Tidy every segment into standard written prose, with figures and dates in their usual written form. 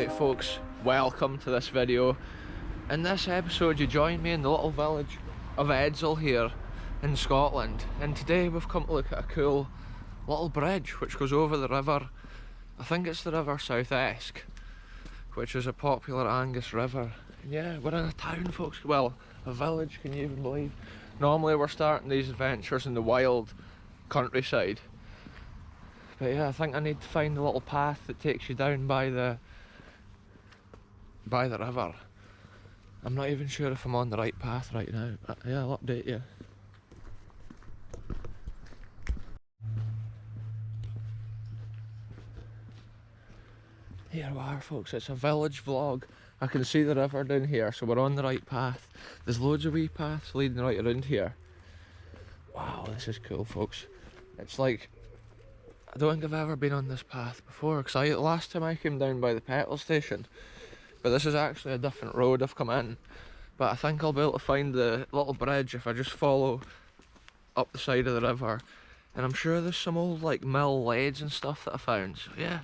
Right folks, welcome to this video. In this episode you join me in the little village of Edzell here in Scotland, and today we've come to look at a cool little bridge which goes over the river. I think it's the river North Esk, which is a popular Angus river. And yeah, we're in a town folks, well, a village, can you even believe? Normally we're starting these adventures in the wild countryside, but yeah, I think I need to find a little path that takes you down by the river. I'm not even sure if I'm on the right path right now, but yeah, I'll update you. Here we are folks, it's a village vlog. I can see the river down here, so we're on the right path. There's loads of wee paths leading right around here. Wow, this is cool folks. It's like, I don't think I've ever been on this path before, because last time I came down by the petrol station. But this is actually a different road I've come in. But I think I'll be able to find the little bridge if I just follow up the side of the river. And I'm sure there's some old like mill leads and stuff that I found. So yeah,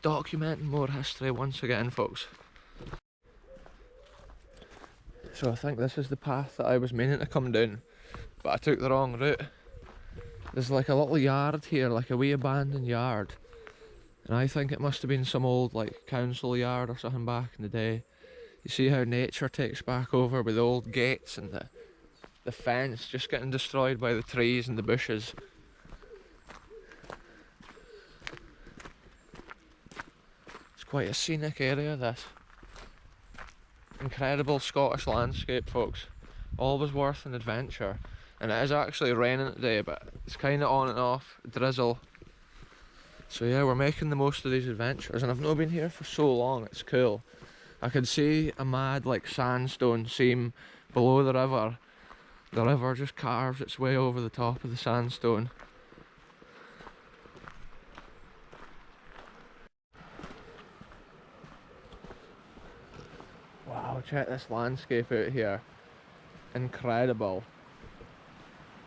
documenting more history once again folks. So I think this is the path that I was meaning to come down, but I took the wrong route. There's like a little yard here, like a wee abandoned yard. And I think it must have been some old like council yard or something back in the day. You see how nature takes back over with the old gates and the fence just getting destroyed by the trees and the bushes. It's quite a scenic area, this. Incredible Scottish landscape folks. Always worth an adventure. And it is actually raining today, but it's kind of on and off, drizzle. So yeah, we're making the most of these adventures, and I've not been here for so long, it's cool. I could see a mad like sandstone seam below the river. The river just carves its way over the top of the sandstone. Wow, check this landscape out here. Incredible.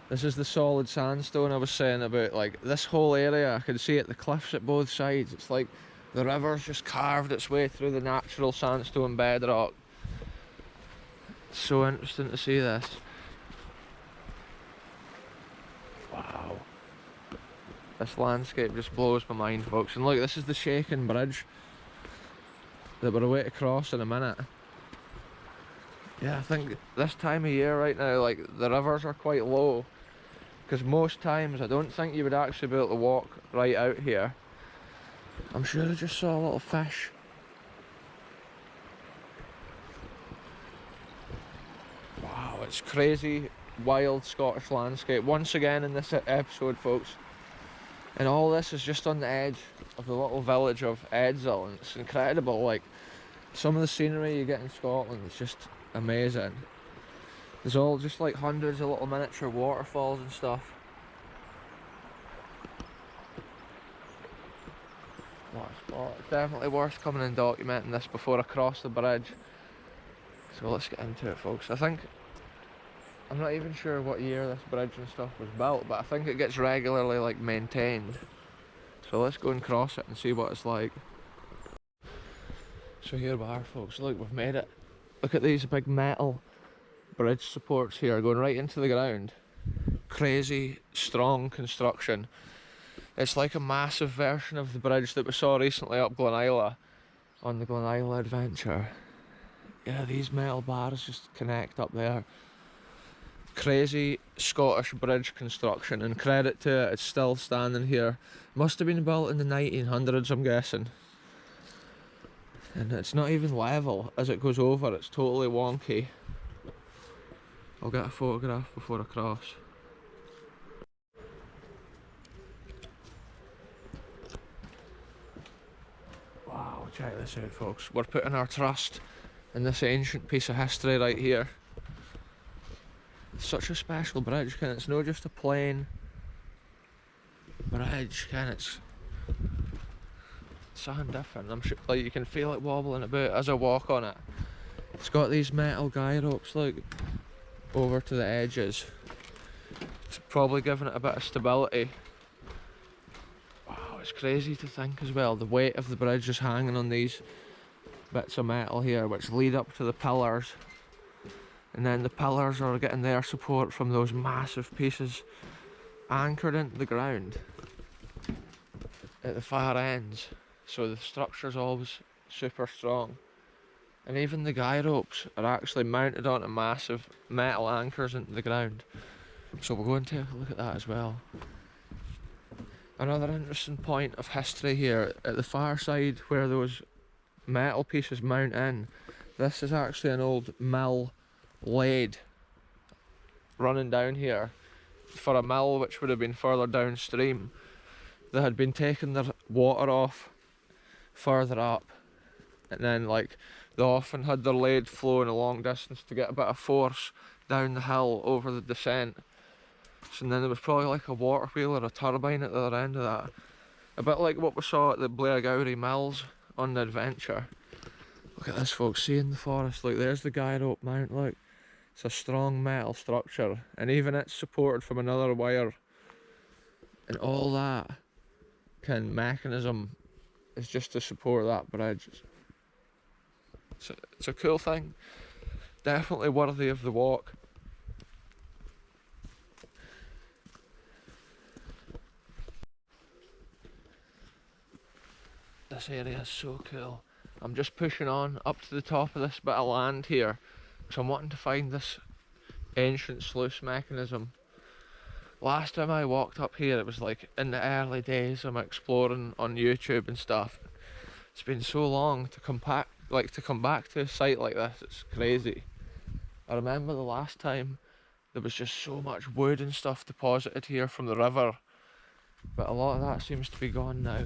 This is the solid sandstone I was saying about, like this whole area. I can see it, the cliffs at both sides. It's like the river's just carved its way through the natural sandstone bedrock. It's so interesting to see this. Wow. This landscape just blows my mind folks. And look, this is the shaken bridge that we're away to cross in a minute. Yeah, I think this time of year right now, like the rivers are quite low. Because most times I don't think you would actually be able to walk right out here. I'm sure I just saw a little fish. Wow, it's crazy, wild Scottish landscape once again in this episode folks. And all this is just on the edge of the little village of Edzell, and it's incredible. Like some of the scenery you get in Scotland is just amazing. There's all just like hundreds of little miniature waterfalls and stuff. What a spot. It's definitely worth coming and documenting this before I cross the bridge. So let's get into it folks. I'm not even sure what year this bridge and stuff was built, but I think it gets regularly like maintained. So let's go and cross it and see what it's like. So here we are folks, look, we've made it. Look at these big metal bridge supports here going right into the ground. Crazy strong construction. It's like a massive version of the bridge that we saw recently up Glenila on the Glenila adventure. Yeah, these metal bars just connect up there. Crazy Scottish bridge construction, and credit to it, it's still standing here. Must have been built in the 1900s I'm guessing. And it's not even level as it goes over, it's totally wonky. I'll get a photograph before I cross. Wow, check this out folks. We're putting our trust in this ancient piece of history right here. It's such a special bridge, Ken. It's not just a plain bridge, Ken. It's something different. I'm sure, like you can feel it wobbling about as I walk on it. It's got these metal guy ropes, look, over to the edges. It's probably giving it a bit of stability. Wow, it's crazy to think as well, the weight of the bridge is hanging on these bits of metal here which lead up to the pillars, and then the pillars are getting their support from those massive pieces anchored into the ground at the far ends, so the structure's always super strong. And even the guy ropes are actually mounted onto massive metal anchors into the ground, so we'll go and take a look at that as well. Another interesting point of history here, at the far side where those metal pieces mount in, this is actually an old mill lathe running down here for a mill which would have been further downstream. They had been taking their water off further up, and then like they often had their lathe flowing a long distance to get a bit of force down the hill over the descent. So then there was probably like a water wheel or a turbine at the other end of that, a bit like what we saw at the Blairgowrie Mills on the adventure. Look at this, folks, see in the forest, look, there's the guy rope mount, look. It's a strong metal structure, and even it's supported from another wire, and all that kind of mechanism is just to support that bridge. It's a cool thing, definitely worthy of the walk. This area is so cool. I'm just pushing on up to the top of this bit of land here, because I'm wanting to find this ancient sluice mechanism. Last time I walked up here, it was like in the early days of my exploring on YouTube and stuff. It's been so long to come back to a site like this, it's crazy. I remember the last time there was just so much wood and stuff deposited here from the river, but a lot of that seems to be gone now.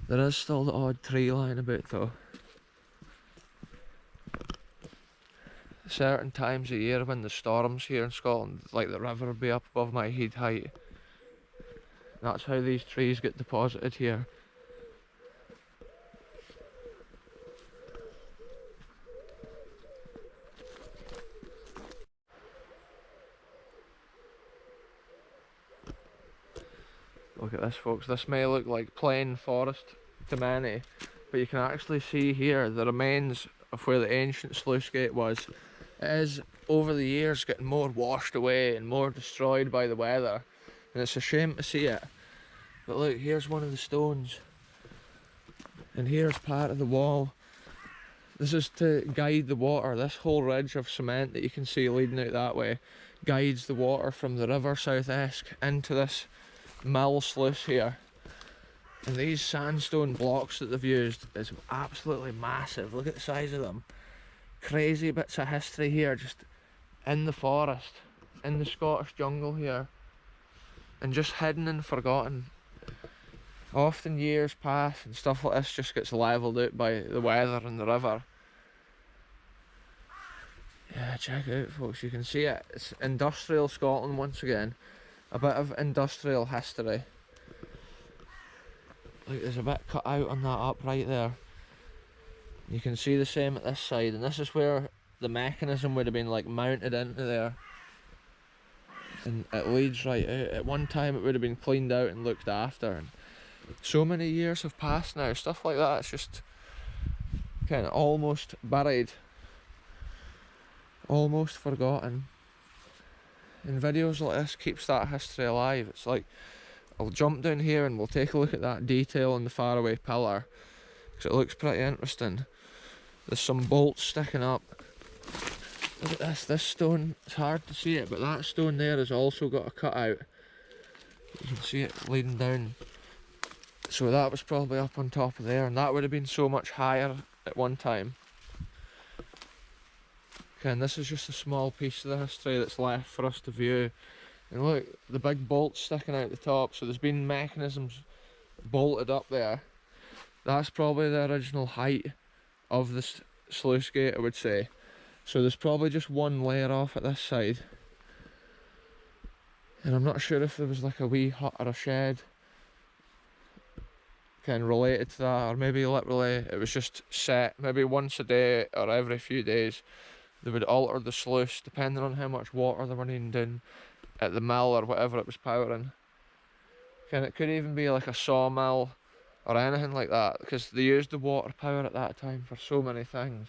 There is still the odd tree lying about though. Certain times of year when the storms here in Scotland, like the river will be up above my head height. That's how these trees get deposited here. Look at this, folks, this may look like plain forest to many, but you can actually see here the remains of where the ancient sluice gate was. It is, over the years, getting more washed away and more destroyed by the weather, and it's a shame to see it. But look, here's one of the stones, and here's part of the wall. This is to guide the water. This whole ridge of cement that you can see leading out that way guides the water from the river South Esk into this mill sluice here. And these sandstone blocks that they've used is absolutely massive. Look at the size of them. Crazy bits of history here, just in the forest, in the Scottish jungle here, and just hidden and forgotten. Often years pass and stuff like this just gets levelled out by the weather and the river. Yeah, check it out, folks, you can see it. It's industrial Scotland once again. A bit of industrial history. Look, there's a bit cut out on that upright there. You can see the same at this side, and this is where the mechanism would have been like mounted into there. And it leads right out. At one time it would have been cleaned out and looked after, and so many years have passed now, stuff like that, it's just kind of almost buried, almost forgotten. And videos like this keeps that history alive. It's like, I'll jump down here and we'll take a look at that detail in the faraway pillar, because it looks pretty interesting. There's some bolts sticking up. Look at this stone, it's hard to see it, but that stone there has also got a cutout. You can see it leading down. So that was probably up on top of there, and that would have been so much higher at one time. Okay, and this is just a small piece of the history that's left for us to view. And look, the big bolts sticking out the top, so there's been mechanisms bolted up there. That's probably the original height of this sluice gate, I would say. So there's probably just one layer off at this side. And I'm not sure if there was like a wee hut or a shed kind of related to that, or maybe literally it was just set, maybe once a day or every few days they would alter the sluice depending on how much water they were needing down at the mill or whatever it was powering. And it could even be like a sawmill or anything like that, because they used the water power at that time for so many things.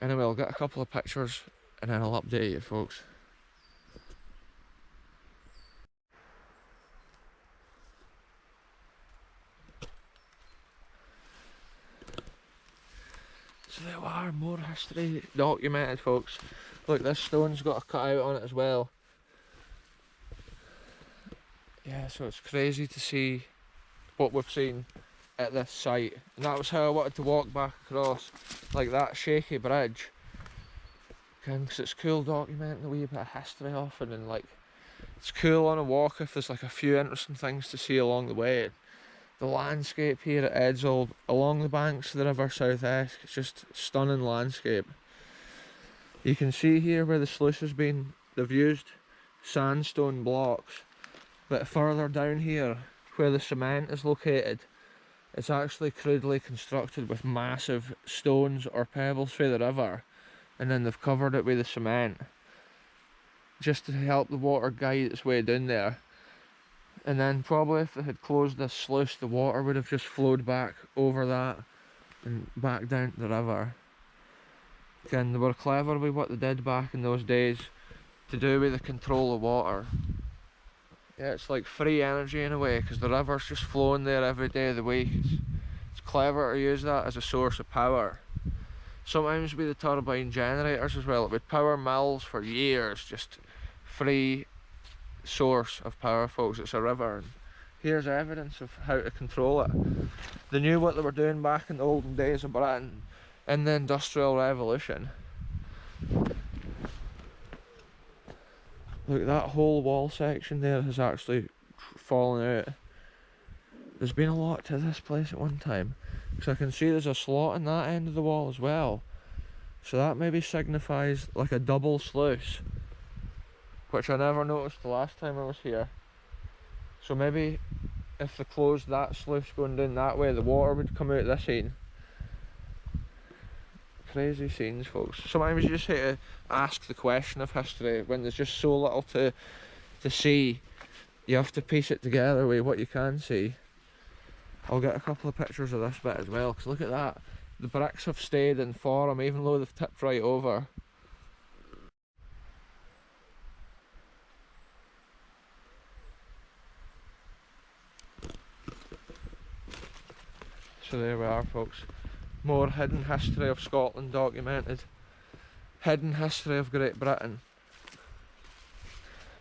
Anyway, I'll get a couple of pictures and then I'll update you folks. So there are more history documented, folks. Look, this stone's got a cutout on it as well. Yeah, so it's crazy to see what we've seen at this site. And that was how I wanted to walk back across, like that shaky bridge. Because it's cool documenting a wee bit of history often, and like, it's cool on a walk if there's like a few interesting things to see along the way. The landscape here at Edzell, along the banks of the river South Esk, it's just stunning landscape. You can see here where the sluice has been, they've used sandstone blocks, but further down here where the cement is located, it's actually crudely constructed with massive stones or pebbles through the river, and then they've covered it with the cement just to help the water guide its way down there. And then probably if they had closed this sluice, the water would have just flowed back over that and back down to the river. Again, they were clever with what they did back in those days to do with the control of water. Yeah, it's like free energy in a way, because the river's just flowing there every day of the week. It's clever to use that as a source of power. Sometimes with the turbine generators as well, with power mills for years, just free source of power, folks. It's a river, and here's evidence of how to control it. They knew what they were doing back in the olden days of Britain in the Industrial Revolution. Look, that whole wall section there has actually fallen out. There's been a lot to this place at one time, because I can see there's a slot in that end of the wall as well, so that maybe signifies like a double sluice, which I never noticed the last time I was here. So maybe if they closed that sluice going down that way, the water would come out this end. Crazy scenes, folks. Sometimes you just have to ask the question of history when there's just so little to see. You have to piece it together with what you can see. I'll get a couple of pictures of this bit as well, because look at that. The bricks have stayed in form even though they've tipped right over. So there we are, folks. More hidden history of Scotland documented. Hidden history of Great Britain.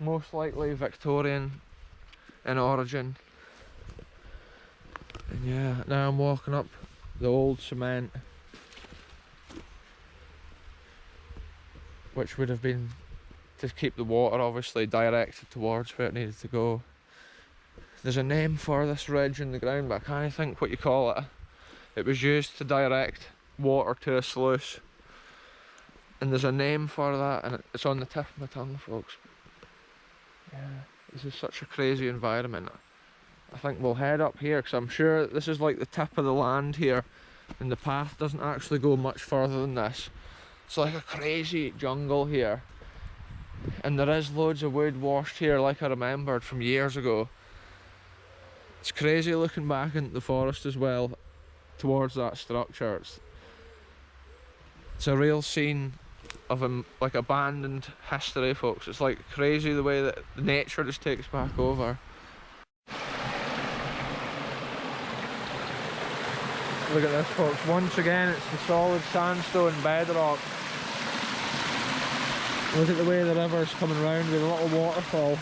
Most likely Victorian in origin. And yeah, now I'm walking up the old cement, which would have been to keep the water obviously directed towards where it needed to go. There's a name for this ridge in the ground, but I can't think what you call it. It was used to direct water to a sluice, and there's a name for that, and it's on the tip of my tongue, folks. Yeah, this is such a crazy environment. I think we'll head up here, because I'm sure this is like the tip of the land here, and the path doesn't actually go much further than this. It's like a crazy jungle here, and there is loads of wood washed here like I remembered from years ago. It's crazy looking back into the forest as well towards that structure. It's a real scene of like abandoned history, folks. It's like crazy the way that nature just takes back over. Look at this, folks. Once again, it's the solid sandstone bedrock. Look at the way the river's coming round with a little waterfall.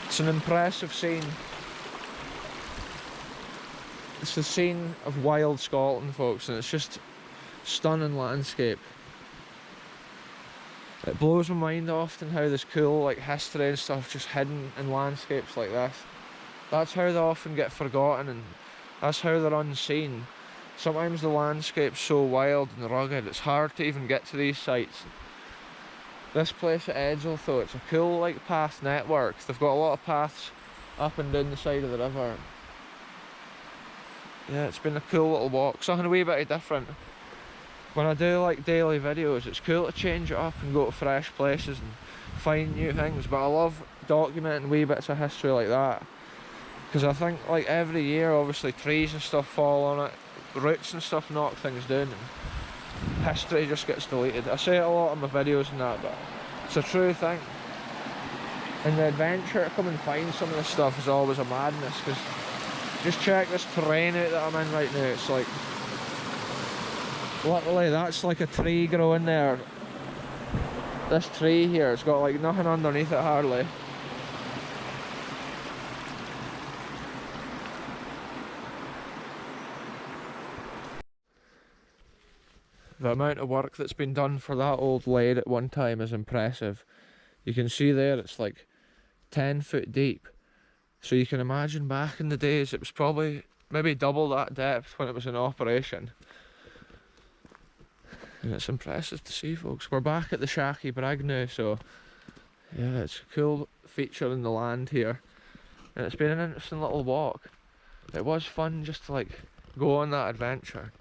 It's an impressive scene. It's the scene of wild Scotland, folks, and it's just stunning landscape. It blows my mind often how there's cool like history and stuff just hidden in landscapes like this. That's how they often get forgotten, and that's how they're unseen. Sometimes the landscape's so wild and rugged, it's hard to even get to these sites. This place at Edzell, though, it's a cool like path network. They've got a lot of paths up and down the side of the river. Yeah, it's been a cool little walk, something a wee bit different. When I do like daily videos, it's cool to change it up and go to fresh places and find new things, but I love documenting wee bits of history like that. Because I think like every year obviously trees and stuff fall on it, roots and stuff knock things down, and history just gets deleted. I say it a lot in my videos and that, but it's a true thing. And the adventure to come and find some of this stuff is always a madness, because just check this terrain out that I'm in right now. It's like, literally that's like a tree growing there. This tree here, it's got like nothing underneath it hardly. The amount of work that's been done for that old lade at one time is impressive. You can see there it's like 10 foot deep. So you can imagine back in the days it was probably maybe double that depth when it was in operation. And it's impressive to see, folks. We're back at the Sharky Brag now, so yeah, it's a cool feature in the land here. And it's been an interesting little walk. It was fun just to like go on that adventure.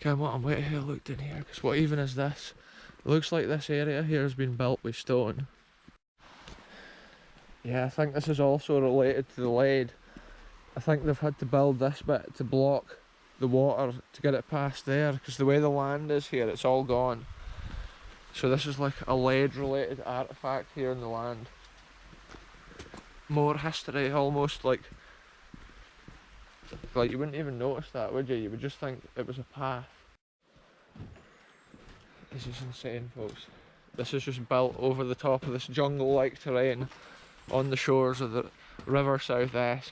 Okay, I'm waiting to look down here, because what even is this? It looks like this area here has been built with stone. Yeah, I think this is also related to the lade. I think they've had to build this bit to block the water to get it past there, because the way the land is here, it's all gone. So this is like a lade related artefact here in the land. More history, almost like you wouldn't even notice that, would you? You would just think it was a path. This is insane, folks. This is just built over the top of this jungle-like terrain on the shores of the river South Esk.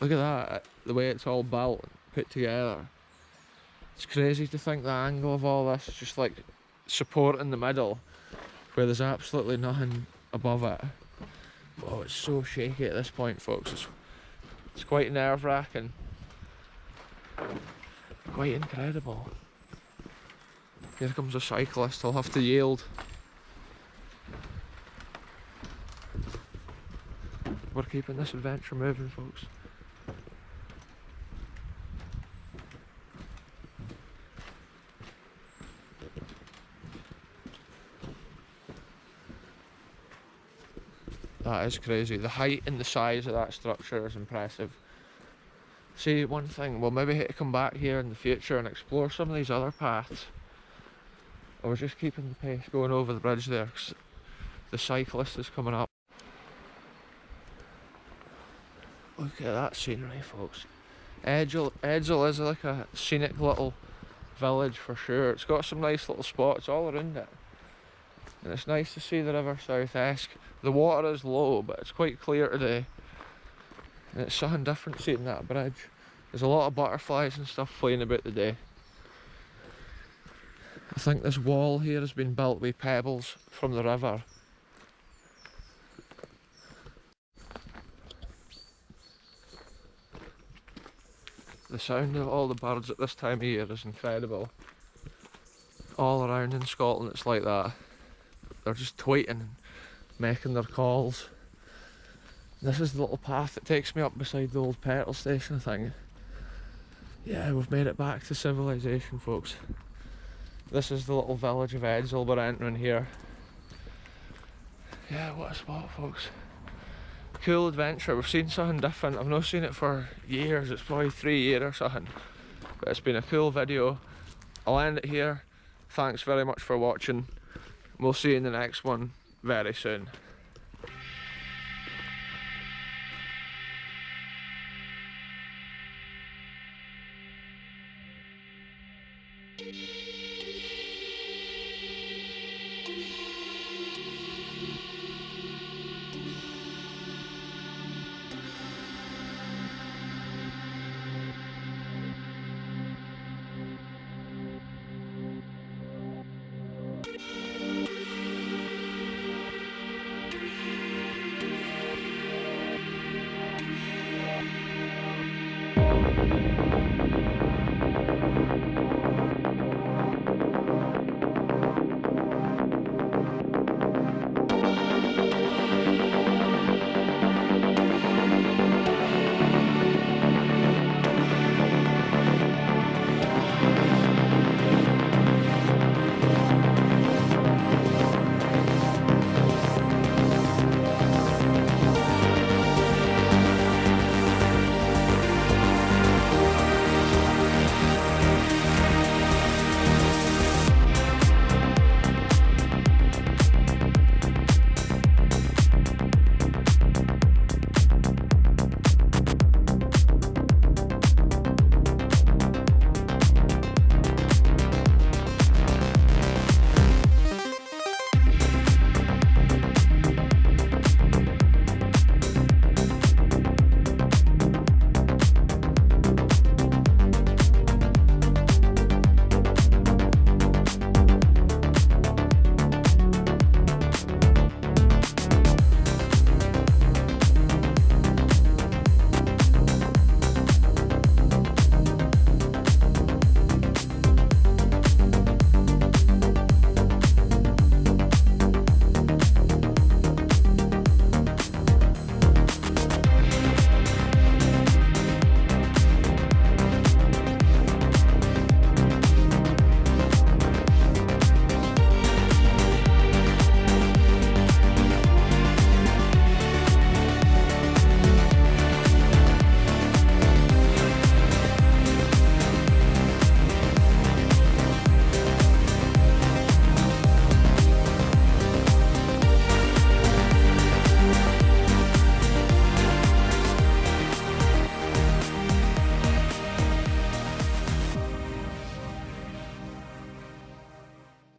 Look at that, the way it's all built and put together. It's crazy to think the angle of all this is just like support in the middle, where there's absolutely nothing above it. Oh, it's so shaky at this point, folks. It's quite nerve-wracking. Quite incredible. Here comes a cyclist, I'll have to yield. We're keeping this adventure moving, folks. That is crazy. The height and the size of that structure is impressive. See, one thing, we'll maybe have to come back here in the future and explore some of these other paths. I was just keeping the pace going over the bridge there, because the cyclist is coming up. Look at that scenery, folks. Edzell is like a scenic little village for sure. It's got some nice little spots all around it. And it's nice to see the river South Esk. The water is low, but it's quite clear today. And it's something different seeing that bridge. There's a lot of butterflies and stuff flying about today. I think this wall here has been built with pebbles from the river. The sound of all the birds at this time of year is incredible. All around in Scotland it's like that. They're just tweeting and making their calls. This is the little path that takes me up beside the old petrol station, I think. Yeah, we've made it back to civilization, folks. This is the little village of Edzell we're entering here. Yeah, what a spot, folks. Cool adventure. We've seen something different. I've not seen it for years. It's probably 3 years or something. But it's been a cool video. I'll end it here. Thanks very much for watching. We'll see you in the next one very soon.